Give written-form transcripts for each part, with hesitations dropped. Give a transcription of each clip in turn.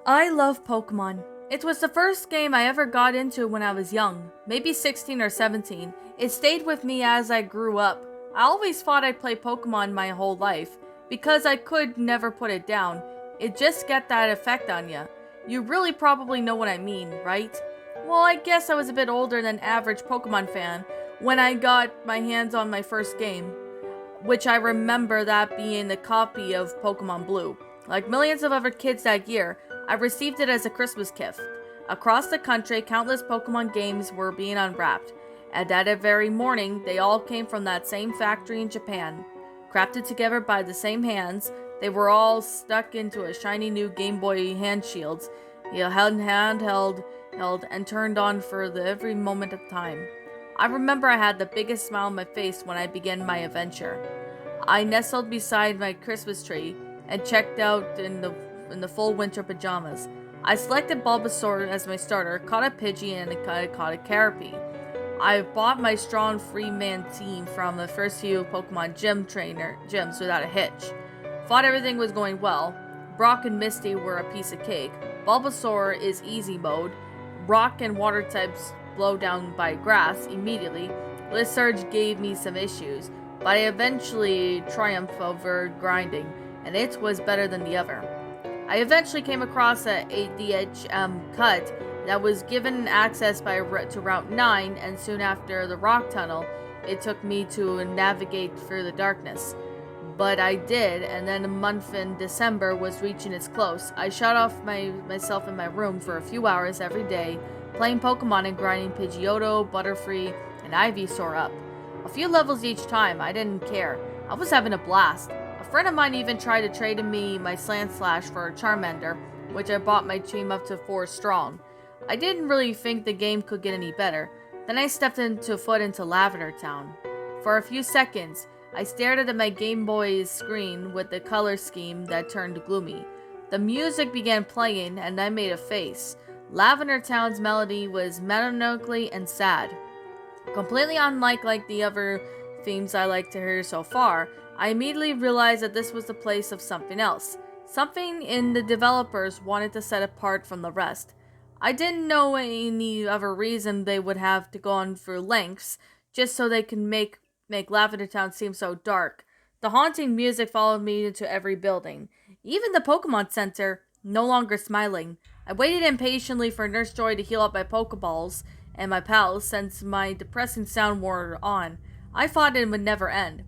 I love Pokemon. It was the first game I ever got into when I was young, maybe 16 or 17. It stayed with me as I grew up. I always thought I'd play Pokemon my whole life, because I could never put it down. It just get that effect on ya. You really probably know what I mean, right? Well, I guess I was a bit older than average Pokemon fan when I got my hands on my first game, which I remember that being a copy of Pokemon Blue. Like millions of other kids that year, I received it as a Christmas gift. Across the country, countless Pokemon games were being unwrapped, and that very morning, they all came from that same factory in Japan. Crafted together by the same hands, they were all stuck into a shiny new Game Boy hand shields, held and turned on for every moment of time. I remember I had the biggest smile on my face when I began my adventure. I nestled beside my Christmas tree and checked out in the full winter pajamas. I selected Bulbasaur as my starter, caught a Pidgey, and I caught a Caterpie. I bought my strong free-man team from the first few Pokemon gyms without a hitch. Thought everything was going well. Brock and Misty were a piece of cake. Bulbasaur is easy mode. Rock and water types blow down by grass immediately. Surge gave me some issues, but I eventually triumphed over grinding, and it was better than the other. I eventually came across a DHM cut that was given access to Route 9, and soon after the Rock Tunnel, it took me to navigate through the darkness. But I did, and then a month in December was reaching its close. I shut off myself in my room for a few hours every day, playing Pokemon and grinding Pidgeotto, Butterfree, and Ivysaur up. A few levels each time, I didn't care. I was having a blast. A friend of mine even tried to trade me my Sandslash for a Charmander, which I bought my team up to 4 strong. I didn't really think the game could get any better. Then I stepped into Lavender Town. For a few seconds, I stared at my Game Boy's screen with the color scheme that turned gloomy. The music began playing, and I made a face. Lavender Town's melody was melancholy and sad. Completely unlike the other themes I like to hear so far, I immediately realized that this was the place of something else. Something in the developers wanted to set apart from the rest. I didn't know any other reason they would have to go on through lengths just so they can make Lavender Town seem so dark. The haunting music followed me into every building. Even the Pokemon Center, no longer smiling. I waited impatiently for Nurse Joy to heal up my Pokeballs and my pals since my depressing sound wore on. I thought it would never end.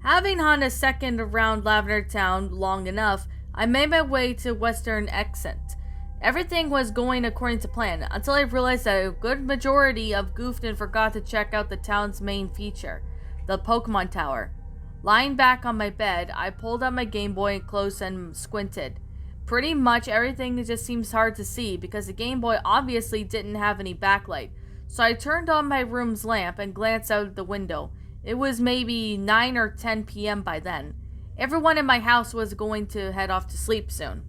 Having hung a second around Lavender Town long enough, I made my way to Western Exit. Everything was going according to plan, until I realized that a good majority of goofed and forgot to check out the town's main feature, the Pokemon Tower. Lying back on my bed, I pulled out my Game Boy close and squinted. Pretty much everything just seems hard to see because the Game Boy obviously didn't have any backlight, so I turned on my room's lamp and glanced out the window. It was maybe 9 or 10 p.m. by then. Everyone in my house was going to head off to sleep soon.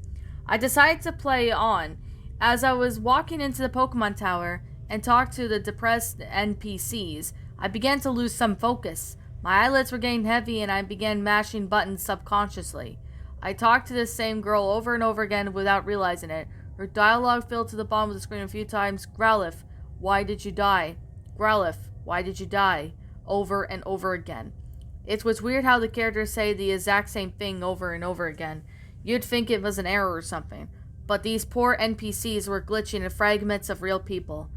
I decided to play on. As I was walking into the Pokemon Tower and talked to the depressed NPCs, I began to lose some focus. My eyelids were getting heavy and I began mashing buttons subconsciously. I talked to the same girl over and over again without realizing it. Her dialogue filled to the bottom of the screen a few times. Growlithe, why did you die? Growlithe, why did you die? Over and over again. It was weird how the characters say the exact same thing over and over again. You'd think it was an error or something. But these poor NPCs were glitching in fragments of real people.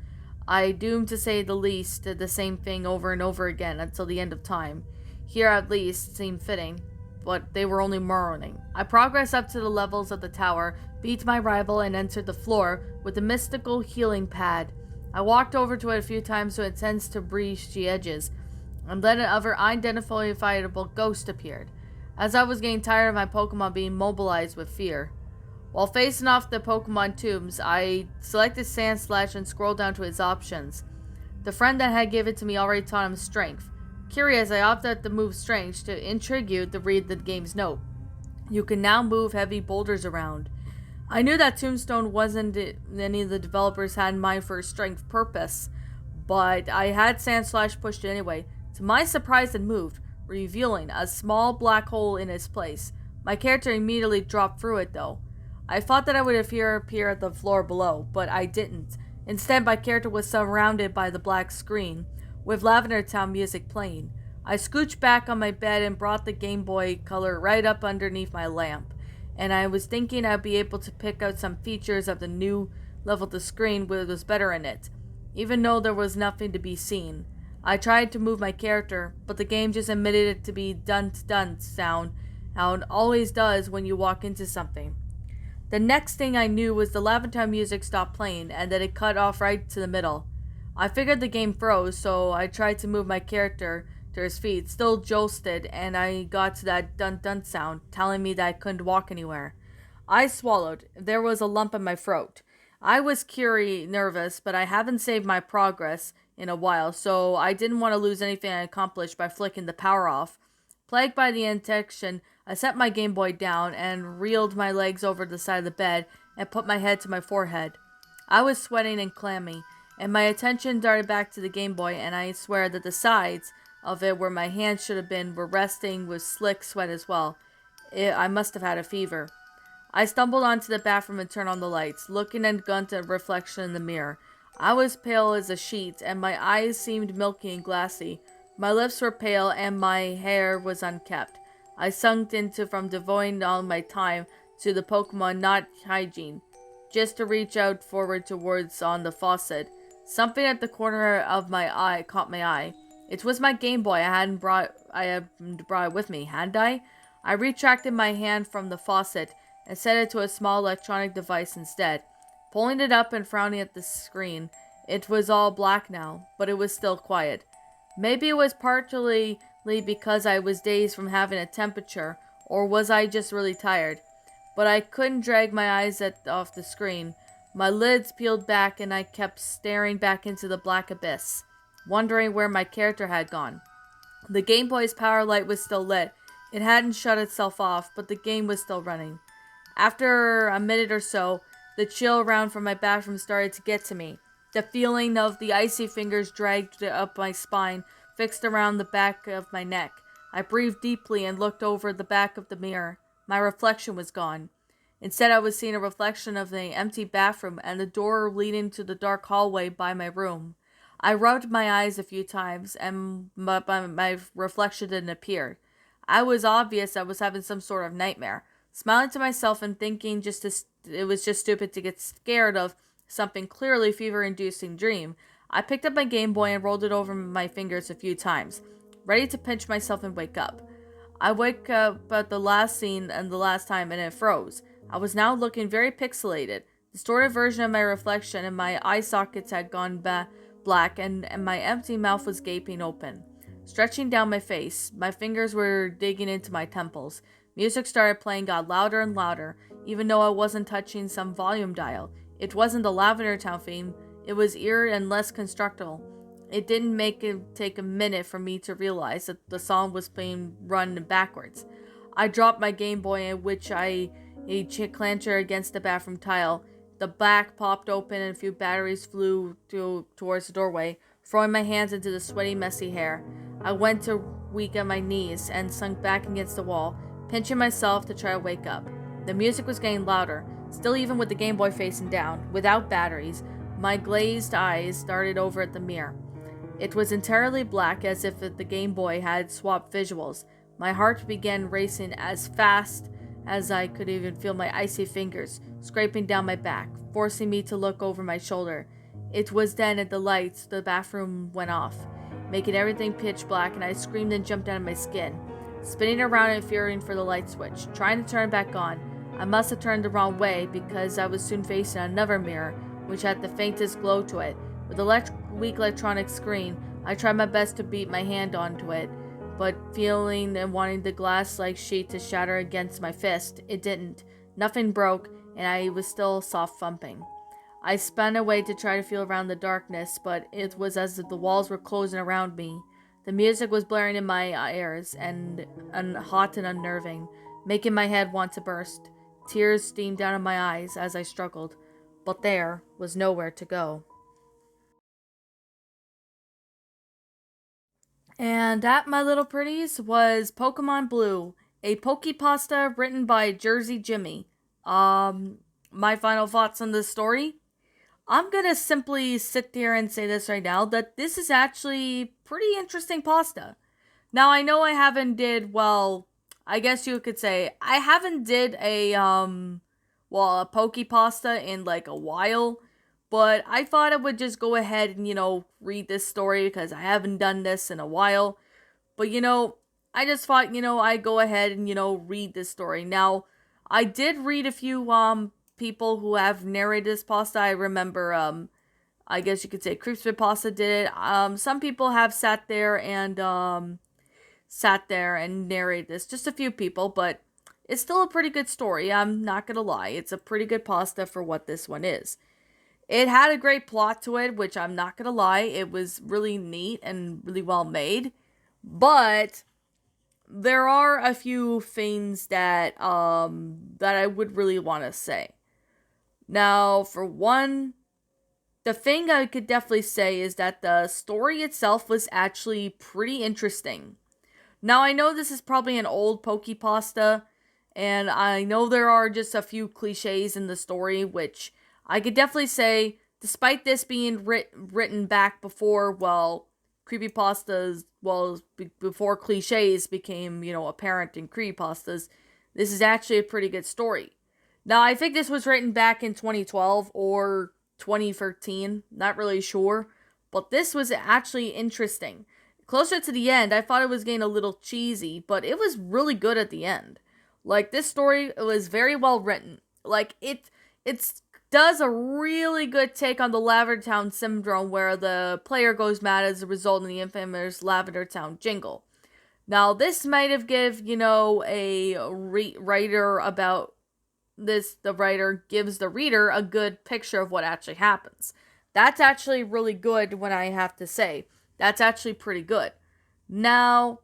I doomed to say the least did the same thing over and over again until the end of time. Here at least seemed fitting, but they were only mourning. I progressed up to the levels of the tower, beat my rival, and entered the floor with the mystical healing pad. I walked over to it a few times so it tends to breach the edges, and then another unidentifiable ghost appeared. As I was getting tired of my Pokemon being mobilized with fear. While facing off the Pokemon tombs, I selected Sandslash and scrolled down to its options. The friend that had given it to me already taught him Strength. Curious, I opted the move Strength to intrigue you to read the game's note. You can now move heavy boulders around. I knew that Tombstone wasn't any of the developers had in mind for a strength purpose, but I had Sandslash pushed it anyway. To my surprise, it moved, revealing a small black hole in its place. My character immediately dropped through it though. I thought that I would appear at the floor below, but I didn't. Instead, my character was surrounded by the black screen, with Lavender Town music playing. I scooched back on my bed and brought the Game Boy Color right up underneath my lamp, and I was thinking I'd be able to pick out some features of the new level of the screen that was better in it, even though there was nothing to be seen. I tried to move my character, but the game just emitted it to be dun sound, how it always does when you walk into something. The next thing I knew was the Lavender music stopped playing and that it cut off right to the middle. I figured the game froze, so I tried to move my character to his feet, still jolted, and I got to that dun sound, telling me that I couldn't walk anywhere. I swallowed. There was a lump in my throat. I was nervous, but I haven't saved my progress in a while, so I didn't want to lose anything I accomplished by flicking the power off. Plagued by the intention, I set my Game Boy down and reeled my legs over the side of the bed and put my head to my forehead. I was sweating and clammy, and my attention darted back to the Game Boy, and I swear that the sides of it where my hands should have been were resting with slick sweat as well. I must have had a fever. I stumbled onto the bathroom and turned on the lights, looking at a reflection in the mirror. I was pale as a sheet, and my eyes seemed milky and glassy. My lips were pale, and my hair was unkempt. I sunk into from devoting all my time to the Pokemon, not hygiene, just to reach out forward towards on the faucet. Something at the corner of my eye caught my eye. It was my Game Boy. I hadn't brought it with me, hadn't I? I retracted my hand from the faucet and set it to a small electronic device instead. Pulling it up and frowning at the screen, it was all black now, but it was still quiet. Maybe it was partly because I was dazed from having a temperature, or was I just really tired? But I couldn't drag my eyes off the screen. My lids peeled back and I kept staring back into the black abyss, wondering where my character had gone. The Game Boy's power light was still lit. It hadn't shut itself off, but the game was still running. After a minute or so, the chill around from my bathroom started to get to me. The feeling of the icy fingers dragged up my spine, fixed around the back of my neck. I breathed deeply and looked over the back of the mirror. My reflection was gone. Instead, I was seeing a reflection of the empty bathroom and the door leading to the dark hallway by my room. I rubbed my eyes a few times, and my reflection didn't appear. I was obvious I was having some sort of nightmare. Smiling to myself and thinking it was just stupid to get scared of something clearly fever-inducing dream, I picked up my Game Boy and rolled it over my fingers a few times, ready to pinch myself and wake up. I woke up at the last scene and the last time, and it froze. I was now looking very pixelated. Distorted version of my reflection, and my eye sockets had gone black, and my empty mouth was gaping open. Stretching down my face, my fingers were digging into my temples. Music started playing, got louder and louder, even though I wasn't touching some volume dial. It wasn't the Lavender Town theme. It was eerie and less constructible. It didn't take a minute for me to realize that the song was being run backwards. I dropped my Game Boy, which I clanched against the bathroom tile. The back popped open and a few batteries flew towards the doorway, throwing my hands into the sweaty, messy hair. I went to weak on my knees and sunk back against the wall, pinching myself to try to wake up. The music was getting louder, still even with the Game Boy facing down, without batteries. My glazed eyes started over at the mirror. It was entirely black, as if the Game Boy had swapped visuals. My heart began racing as fast as I could even feel my icy fingers scraping down my back, forcing me to look over my shoulder. It was then at the lights the bathroom went off, making everything pitch black, and I screamed and jumped out of my skin, spinning around and fearing for the light switch, trying to turn it back on. I must have turned the wrong way because I was soon facing another mirror, which had the faintest glow to it. With the weak electronic screen, I tried my best to beat my hand onto it, but feeling and wanting the glass-like sheet to shatter against my fist, it didn't. Nothing broke, and I was still soft thumping. I spun away to try to feel around the darkness, but it was as if the walls were closing around me. The music was blaring in my ears, and hot and unnerving, making my head want to burst. Tears steamed down in my eyes as I struggled, but there was nowhere to go. And that, my little pretties, was Pokemon Blue, a Pokepasta written by JerseyJimmy. my final thoughts on this story, I'm gonna simply sit there and say this right now that this is actually pretty interesting pasta. Now I know I haven't did well. I guess you could say I haven't did a poke pasta in like a while, but I thought I would just go ahead and read this story because I haven't done this in a while. But I just thought I'd go ahead and read this story. Now I did read a few people who have narrated this pasta. I remember I guess you could say Creepspit Pasta did it. Some people have sat there and narrate this. Just a few people, but it's still a pretty good story. I'm not gonna lie. It's a pretty good pasta for what this one is. It had a great plot to it, which I'm not gonna lie. It was really neat and really well made. But there are a few things that I would really want to say. Now, for one, the thing I could definitely say is that the story itself was actually pretty interesting. Now, I know this is probably an old poke pasta, and I know there are just a few cliches in the story, which I could definitely say, despite this being written back before, creepypastas, before cliches became, apparent in creepypastas, this is actually a pretty good story. Now, I think this was written back in 2012 or 2013, not really sure, but this was actually interesting. Closer to the end, I thought it was getting a little cheesy, but it was really good at the end. Like, this story, it was very well written. Like, it does a really good take on the Lavender Town syndrome, where the player goes mad as a result of the infamous Lavender Town jingle. Now, this might have give a writer about this. The writer gives the reader a good picture of what actually happens. That's actually really good. When I have to say, that's actually pretty good. Now,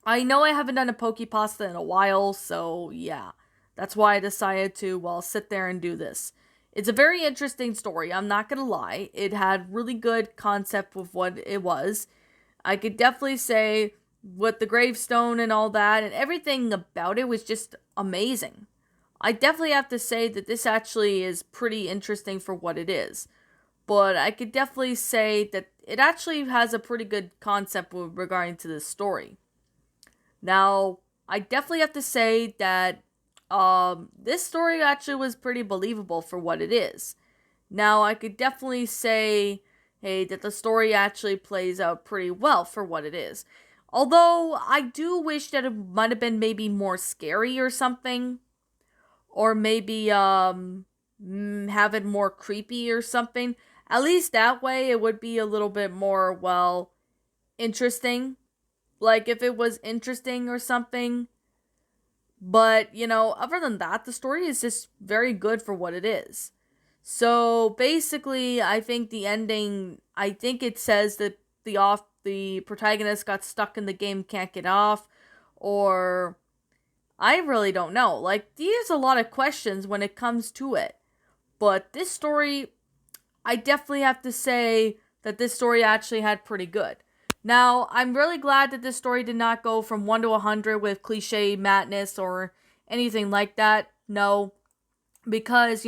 I know I haven't done a poke pasta in a while, so yeah, that's why I decided to sit there and do this. It's a very interesting story, I'm not gonna lie. It had really good concept with what it was. I could definitely say with the gravestone and all that, and everything about it was just amazing. I definitely have to say that this actually is pretty interesting for what it is. But I could definitely say that it actually has a pretty good concept with regarding to this story. Now, I definitely have to say that this story actually was pretty believable for what it is. Now, I could definitely say, hey, that the story actually plays out pretty well for what it is. Although, I do wish that it might have been maybe more scary or something. Or maybe, have it more creepy or something. At least that way, it would be a little bit more, interesting. Like, if it was interesting or something. But, other than that, the story is just very good for what it is. So, basically, I think the ending, I think it says that the protagonist got stuck in the game, can't get off, or I really don't know. Like, there's a lot of questions when it comes to it. But this story, I definitely have to say that this story actually had pretty good. Now, I'm really glad that this story did not go from 1 to 100 with cliche madness or anything like that. No, because,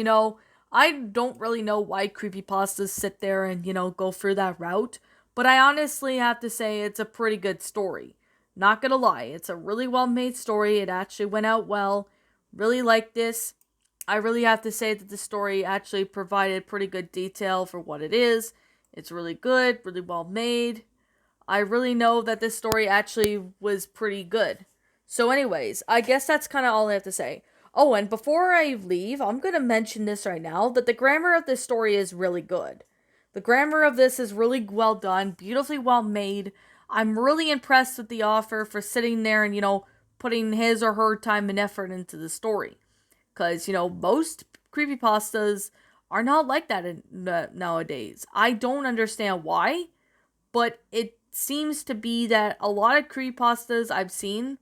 I don't really know why creepypastas sit there and, go through that route. But I honestly have to say it's a pretty good story. Not gonna lie, it's a really well made story. It actually went out well. Really like this. I really have to say that the story actually provided pretty good detail for what it is. It's really good, really well made. I really know that this story actually was pretty good. So anyways, I guess that's kind of all I have to say. Oh, and before I leave, I'm going to mention this right now, that the grammar of this story is really good. The grammar of this is really well done, beautifully well made. I'm really impressed with the author for sitting there and, putting his or her time and effort into the story. Because, most creepypastas are not like that nowadays. I don't understand why, but it seems to be that a lot of creepypastas I've seen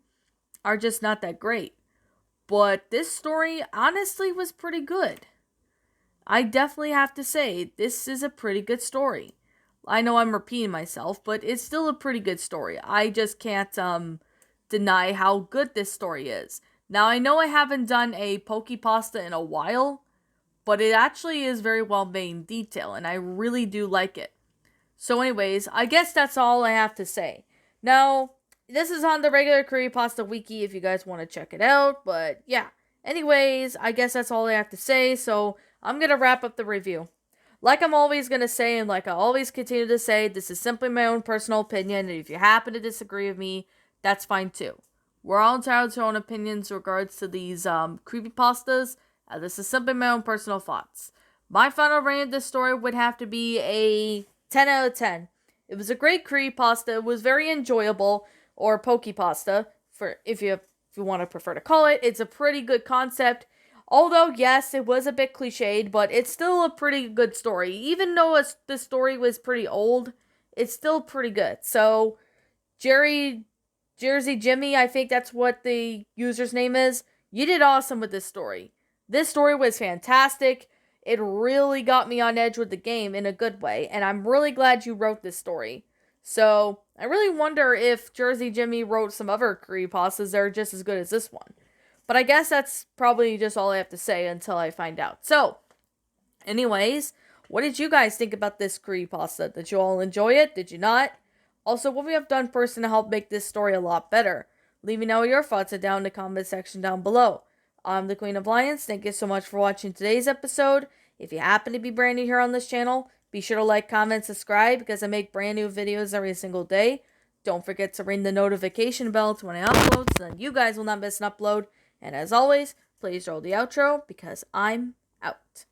are just not that great. But this story, honestly, was pretty good. I definitely have to say, this is a pretty good story. I know I'm repeating myself, but it's still a pretty good story. I just can't deny how good this story is. Now, I know I haven't done a poke pasta in a while, but it actually is very well made in detail, and I really do like it. So anyways, I guess that's all I have to say. Now, this is on the regular Creepypasta Wiki if you guys want to check it out, but yeah. Anyways, I guess that's all I have to say, so I'm gonna wrap up the review. Like I'm always gonna say, and like I always continue to say, this is simply my own personal opinion, and if you happen to disagree with me, that's fine too. We're all entitled to our own opinions in regards to these creepypastas. This is simply my own personal thoughts. My final rating of this story would have to be a 10 out of 10. It was a great creepypasta. It was very enjoyable, or pokeypasta, for if you want to prefer to call it. It's a pretty good concept. Although, yes, it was a bit cliched, but it's still a pretty good story. Even though the story was pretty old, it's still pretty good. So, JerseyJimmy, I think that's what the user's name is. You did awesome with this story. This story was fantastic. It really got me on edge with the game in a good way, and I'm really glad you wrote this story. So, I really wonder if JerseyJimmy wrote some other creepypastas that are just as good as this one. But I guess that's probably just all I have to say until I find out. So, anyways, what did you guys think about this creepypasta? Did you all enjoy it? Did you not? Also, what we have done first to help make this story a lot better? Leave me know your thoughts down in the comment section down below. I'm the Queen of Lions. Thank you so much for watching today's episode. If you happen to be brand new here on this channel, be sure to like, comment, subscribe because I make brand new videos every single day. Don't forget to ring the notification bell to when I upload so that you guys will not miss an upload. And as always, please roll the outro because I'm out.